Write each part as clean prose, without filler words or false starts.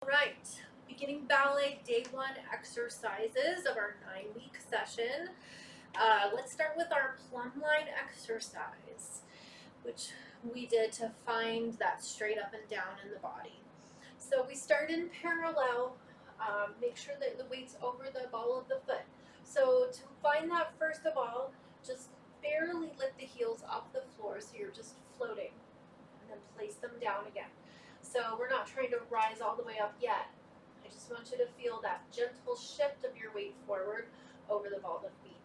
Right, beginning ballet day 1 exercises of our 9-week session. Let's start with our plumb line exercise, which we did to find that straight up and down in the body. So we start in parallel. Make sure that the weight's over the ball of the foot. So to find that, first of all, just barely lift the heels off the floor so you're just floating, and then place them down again. So we're not trying to rise all the way up yet. I just want you to feel that gentle shift of your weight forward over the ball of feet.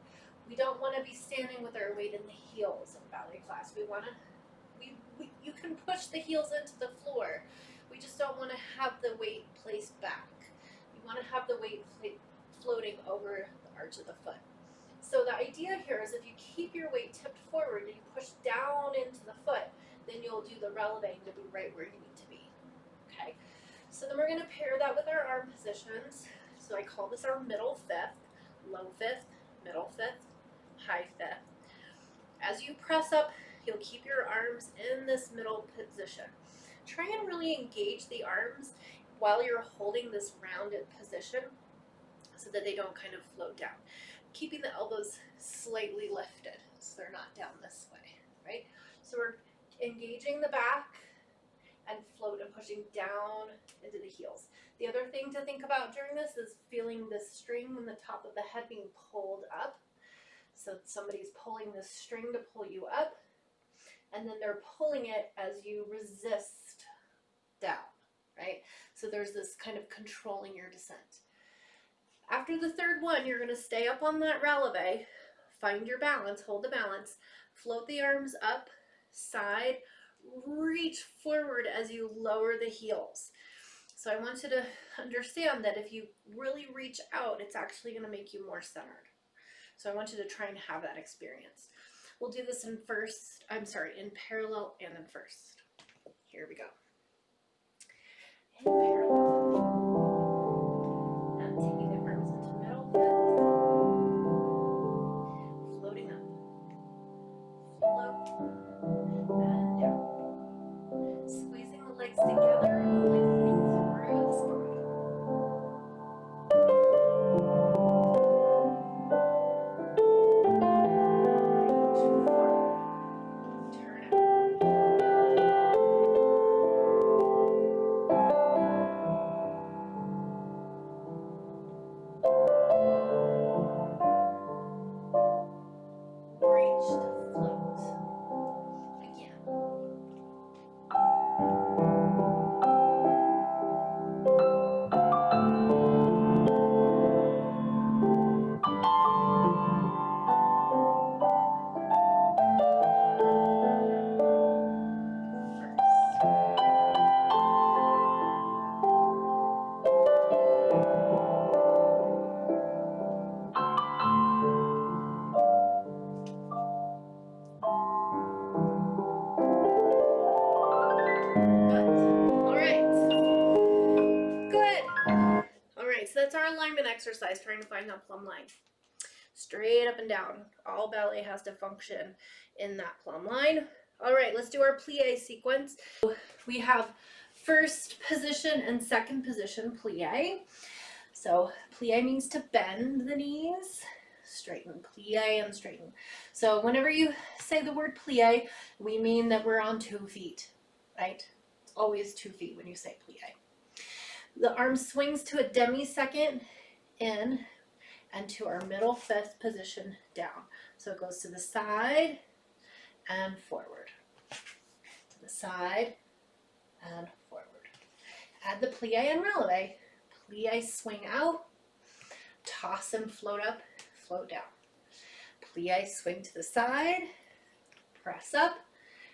We don't want to be standing with our weight in the heels in ballet class. We want to, you can push the heels into the floor. We just don't want to have the weight placed back. You want to have the weight floating over the arch of the foot. So the idea here is if you keep your weight tipped forward and you push down into the foot, then you'll do the releve and you'll be right where you need to be. Okay, so then we're going to pair that with our arm positions. So I call this our middle fifth, low fifth, middle fifth, high fifth. As you press up, you'll keep your arms in this middle position. Try and really engage the arms while you're holding this rounded position so that they don't kind of float down. Keeping the elbows slightly lifted so they're not down this way, right? So we're engaging the back and float and pushing down into the heels. The other thing to think about during this is feeling the string in the top of the head being pulled up. So somebody's pulling this string to pull you up, and then they're pulling it as you resist down, right? So there's this kind of controlling your descent. After the third one, you're going to stay up on that releve, find your balance, hold the balance, float the arms up, side, reach forward as you lower the heels. So I want you to understand that if you really reach out, it's actually going to make you more centered. So I want you to try and have that experience. We'll do this in parallel and in first. Here we go. In parallel. And taking the arms into middle fifth. Floating up. Float. And down. Squeezing the legs together and lengthening through the spine. Turn it. Reach to float. Again. So that's our alignment exercise, trying to find that plumb line. Straight up and down. All ballet has to function in that plumb line. All right, let's do our plie sequence. We have first position and second position plie. So plie means to bend the knees, straighten, plie and straighten. So whenever you say the word plie, we mean that we're on 2 feet, right? It's always 2 feet when you say plie. The arm swings to a demi-second in and to our middle fifth position down. So it goes to the side and forward. To the side and forward. Add the plie and releve. Plie, swing out, toss and float up, float down. Plie, swing to the side, press up,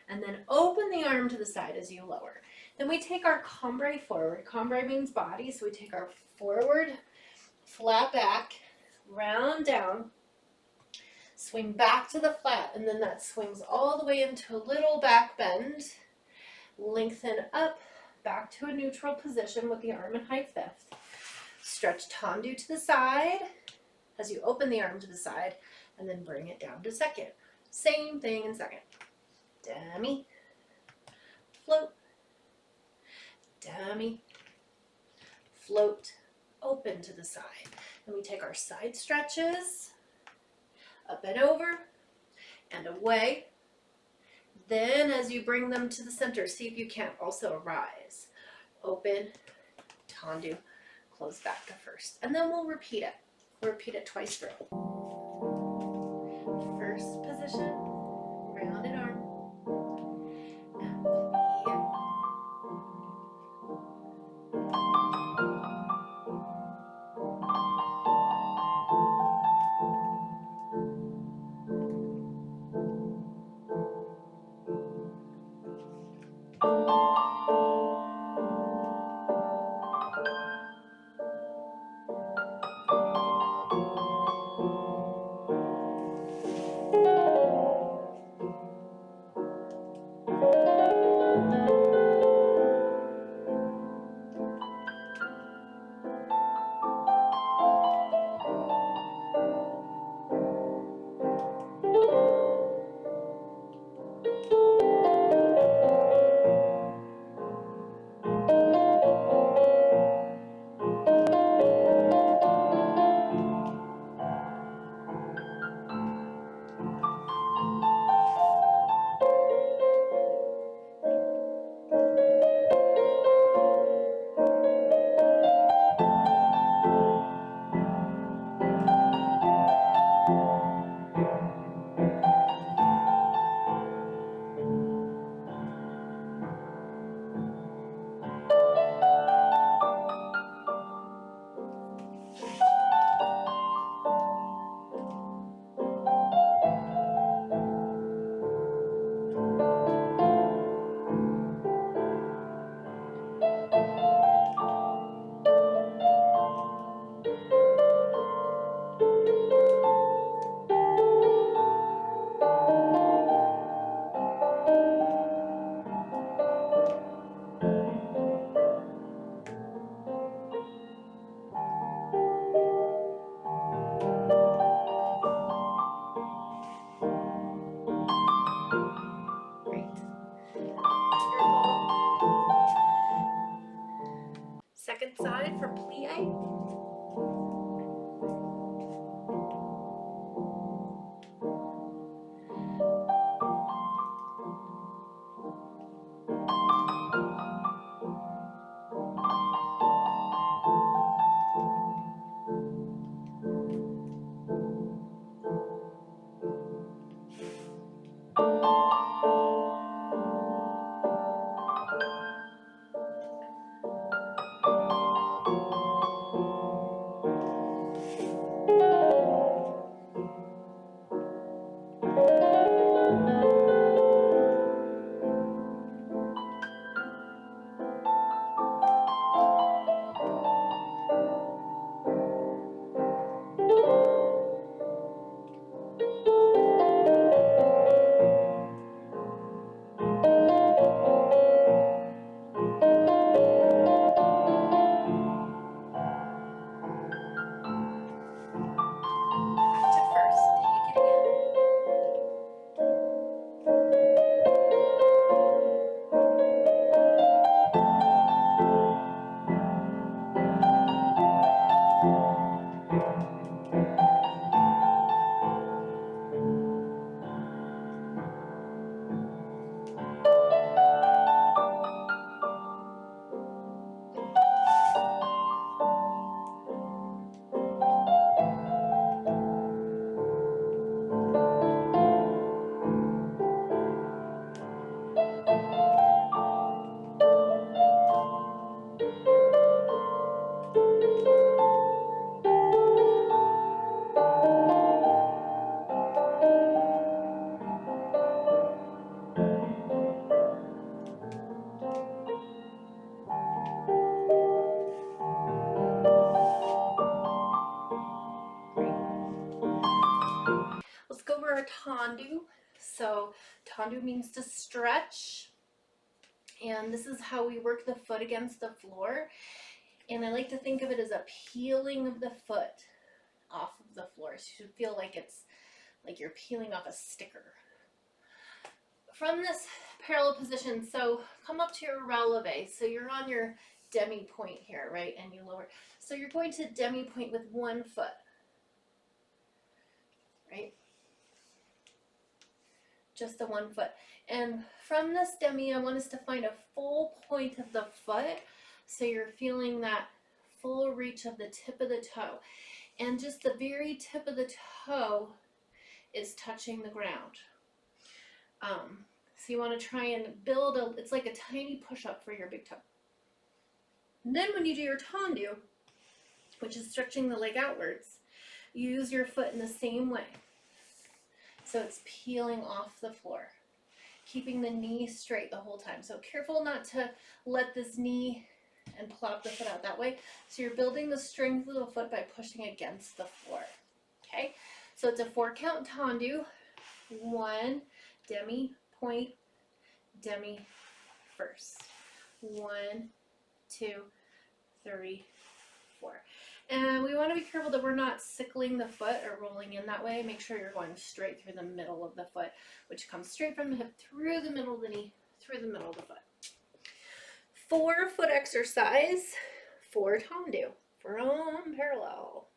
and then open the arm to the side as you lower. Then we take our cambrai forward. Cambrai means body, so we take our forward, flat back, round down, swing back to the flat, and then that swings all the way into a little back bend. Lengthen up, back to a neutral position with the arm in high fifth. Stretch tendu to the side as you open the arm to the side, and then bring it down to second. Same thing in second. Demi, float, demi, float open to the side. And we take our side stretches, up and over, and away. Then as you bring them to the center, see if you can't also rise. Open, tendu, close back to first. And then we'll repeat it. We'll repeat it twice through. First position, rounded arm, and plie. Second side for plie. Tendu. So tendu means to stretch, and this is how we work the foot against the floor. And I like to think of it as a peeling of the foot off of the floor. So you should feel like it's like you're peeling off a sticker. From this parallel position, so come up to your releve. So you're on your demi point here, right? And you lower. So you're going to demi point with one foot, right? Just the one foot. And from this demi, I want us to find a full point of the foot. So you're feeling that full reach of the tip of the toe. And just the very tip of the toe is touching the ground. So you want to try and build it's like a tiny push-up for your big toe. And then when you do your tendu, which is stretching the leg outwards, use your foot in the same way. So it's peeling off the floor, keeping the knee straight the whole time. So careful not to let this knee and plop the foot out that way. So you're building the strength of the foot by pushing against the floor. Okay, so it's a 4-count tendu. 1, demi, point, demi, first. 1, 2, 3, 4. And we want to be careful that we're not sickling the foot or rolling in that way. Make sure you're going straight through the middle of the foot, which comes straight from the hip, through the middle of the knee, through the middle of the foot. 4-foot exercise for tendu, from parallel.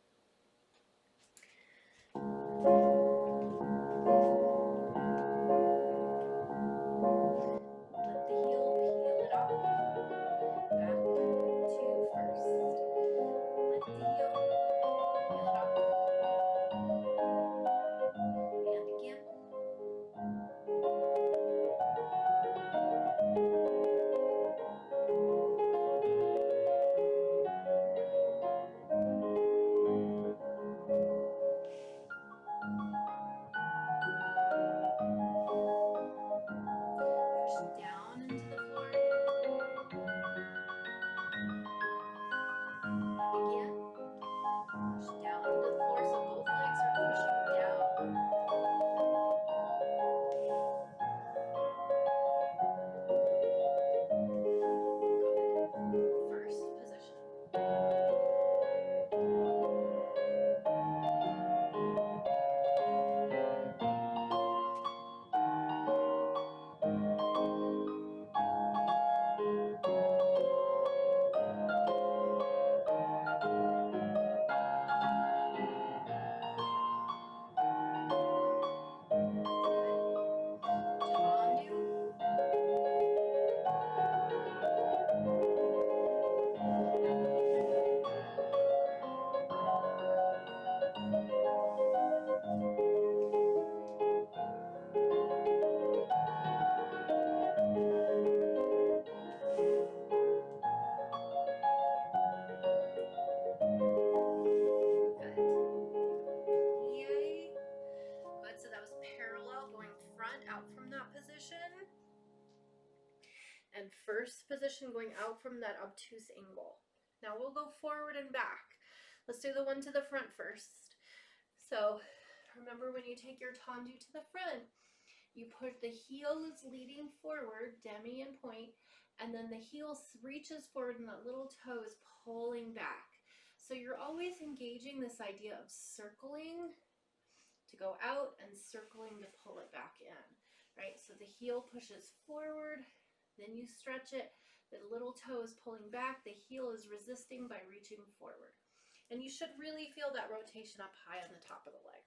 And first position going out from that obtuse angle. Now we'll go forward and back. Let's do the one to the front first. So remember, when you take your tendu to the front, you put the heel is leading forward, demi and point, and then the heel reaches forward and that little toe is pulling back. So you're always engaging this idea of circling to go out and circling to pull it back in, right? So the heel pushes forward, then you stretch it, the little toe is pulling back, the heel is resisting by reaching forward. And you should really feel that rotation up high on the top of the leg.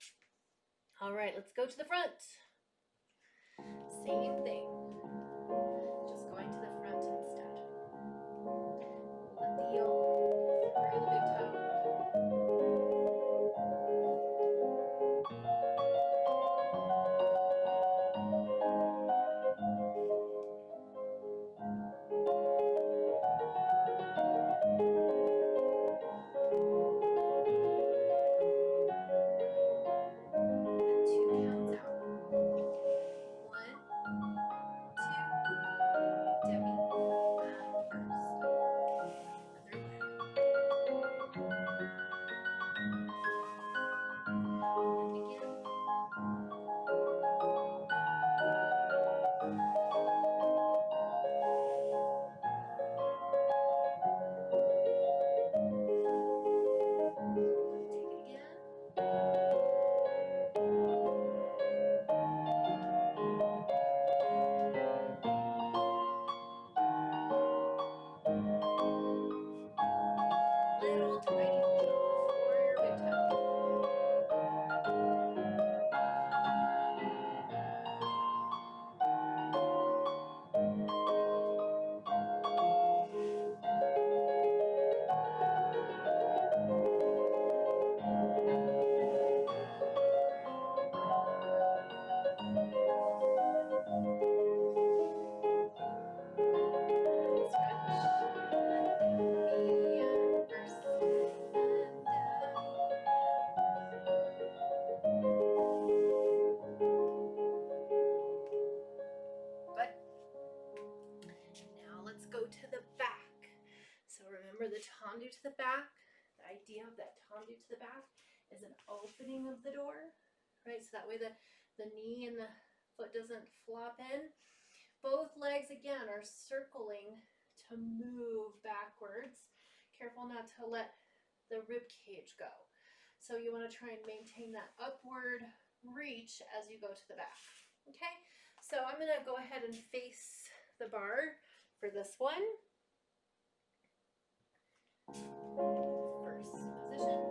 All right, let's go to the front. Same thing, just going to the front instead. Let the heel through the big toe. And 2 counts out. 1, tendu to the back, the idea of that tendu to the back is an opening of the door, right? So that way the knee and the foot doesn't flop in. Both legs, again, are circling to move backwards. Careful not to let the rib cage go. So you want to try and maintain that upward reach as you go to the back. Okay, so I'm going to go ahead and face the bar for this one. First position.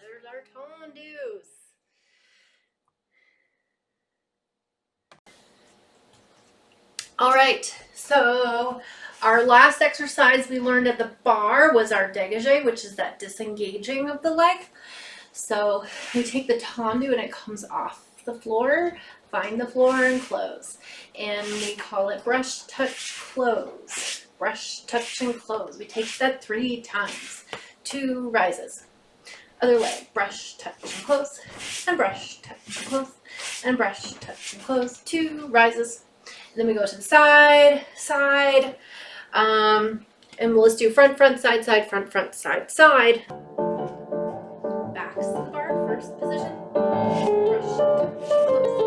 There's our tendus. All right, so our last exercise we learned at the bar was our dégagé, which is that disengaging of the leg. So we take the tendu and it comes off the floor, find the floor and close. And we call it brush, touch, close. Brush, touch, and close. We take that 3 times. 2 rises. Other leg, brush, touch, and close, and brush, touch, and close, and brush, touch, and close. 2 rises. And then we go to the side, side, and we'll just do front, front, side, side, front, front, side, side. Backs to the bar, first position. Brush, touch, close.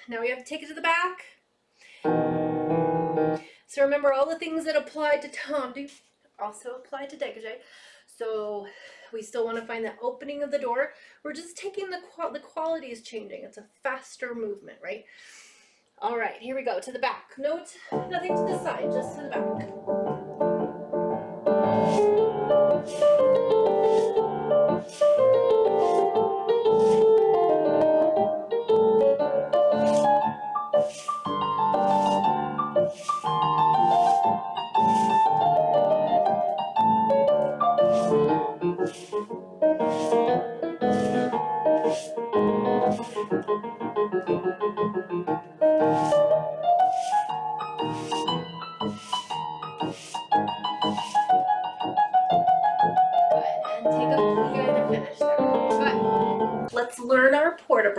Now we have to take it to the back. So remember, all the things that applied to tendu also apply to dégagé. So we still want to find the opening of the door. We're just taking the quality is changing. It's a faster movement, right? All right, here we go to the back. Note, nothing to the side, just to the back.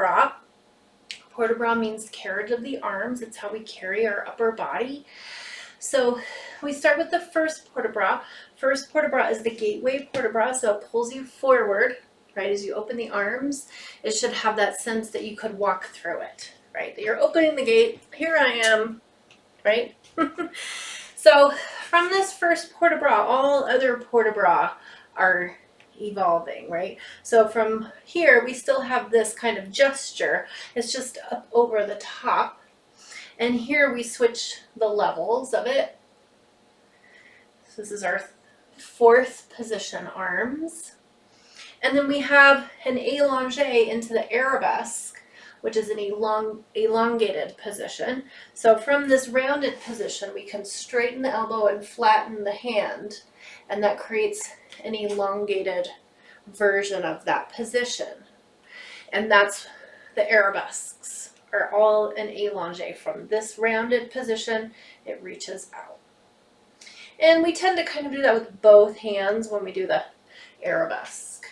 bras. Port de bras means carriage of the arms. It's how we carry our upper body. So we start with the first port de bras. First port de bras is the gateway port de bras, so it pulls you forward, right? As you open the arms, it should have that sense that you could walk through it, right? That you're opening the gate. Here I am, right? So from this first port de bras, all other port de bras are evolving, right? So from here, we still have this kind of gesture. It's just up over the top. And here we switch the levels of it. So this is our fourth position arms. And then we have an allongé into the arabesque, which is an elongated position. So from this rounded position, we can straighten the elbow and flatten the hand, and that creates an elongated version of that position. And that's the arabesques are all an allongé. From this rounded position, it reaches out. And we tend to kind of do that with both hands when we do the arabesque.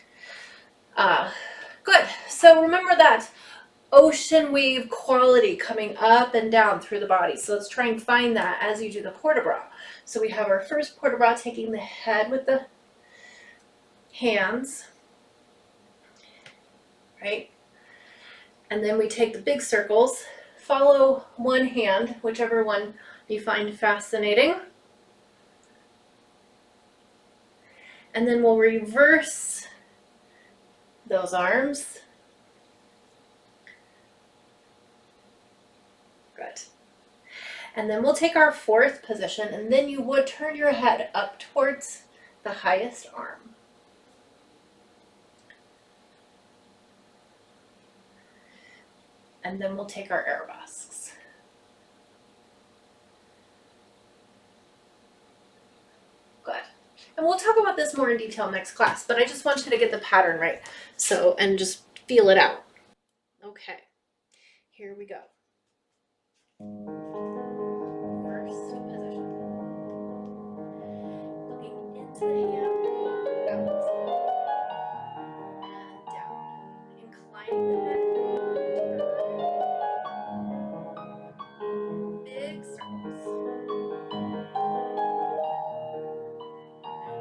Good. So remember that ocean wave quality coming up and down through the body. So let's try and find that as you do the port de bras. So we have our first port de bras, taking the head with the hands, right? And then we take the big circles, follow one hand, whichever one you find fascinating. And then we'll reverse those arms. Good. And then we'll take our fourth position, and then you would turn your head up towards the highest arm. And then we'll take our arabesques. Good. And we'll talk about this more in detail next class, but I just want you to get the pattern right. So, and just feel it out. Okay, here we go. First position. Looking into the hand, bounce, and down. Inclining the head, turn. Big circles.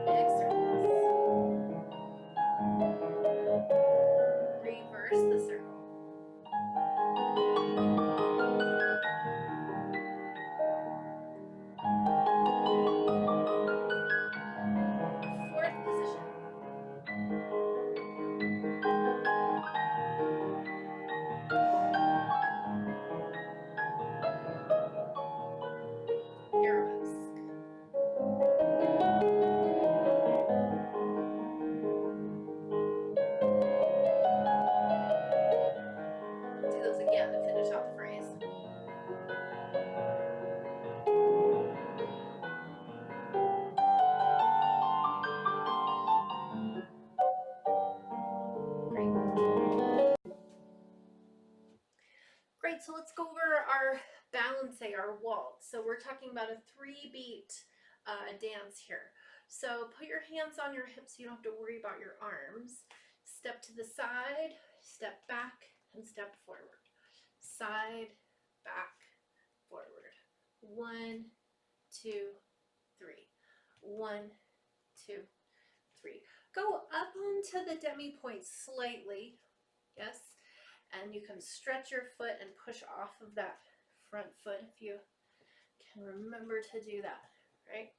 Big circles. Reverse the circle. Fourth position. Arabesque. Do those again to finish out the phrase. Great. Great, so let's go over our ballet, our waltz. So we're talking about a 3-beat dance here. So put your hands on your hips so you don't have to worry about your arms. Step to the side, step back, and step forward. Side, back, forward. 1, 2, 3. 1, 2, 3. Go up onto the demi-point slightly. Yes. And you can stretch your foot and push off of that front foot if you can remember to do that, right?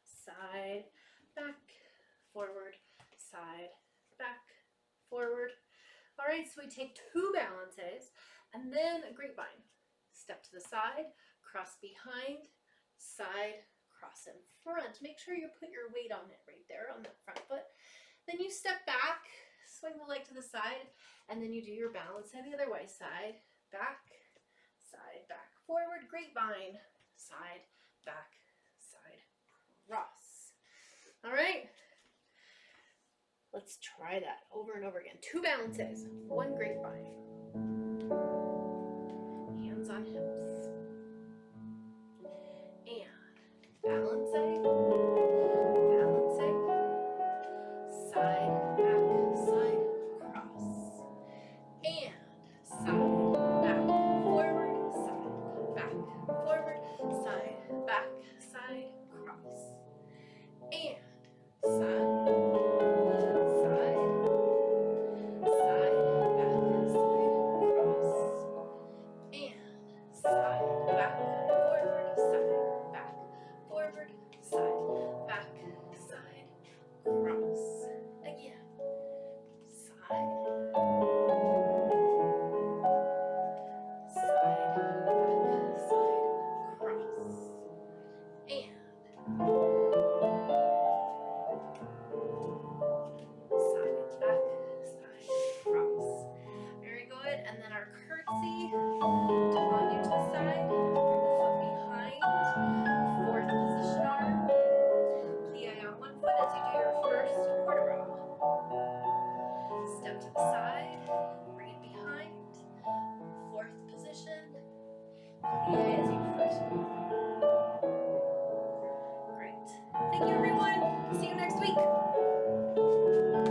Side, back, forward, side, back, forward. All right, so we take 2 balances and then a grapevine. Step to the side, cross behind, side, cross in front. Make sure you put your weight on it right there on that front foot. Then you step back, swing the leg to the side, and then you do your balance the other way. Side, back, forward, grapevine, side, back, side, cross. All right. Let's try that over and over again. 2 balances, 1 grapevine. Hands on hips. And balancing, side, back, side, cross. And side, back, forward, side, back, forward, side, back, side, cross. Again, side, side, back, side, cross. And side, back, side, cross. Very good. And then our curtsy, tendu to the side, bring the foot behind, fourth position arm, plie on one foot as you do your first quarter row. Step to the side, bring it behind, fourth position, plie as you first quarter row. Great. Thank you, everyone.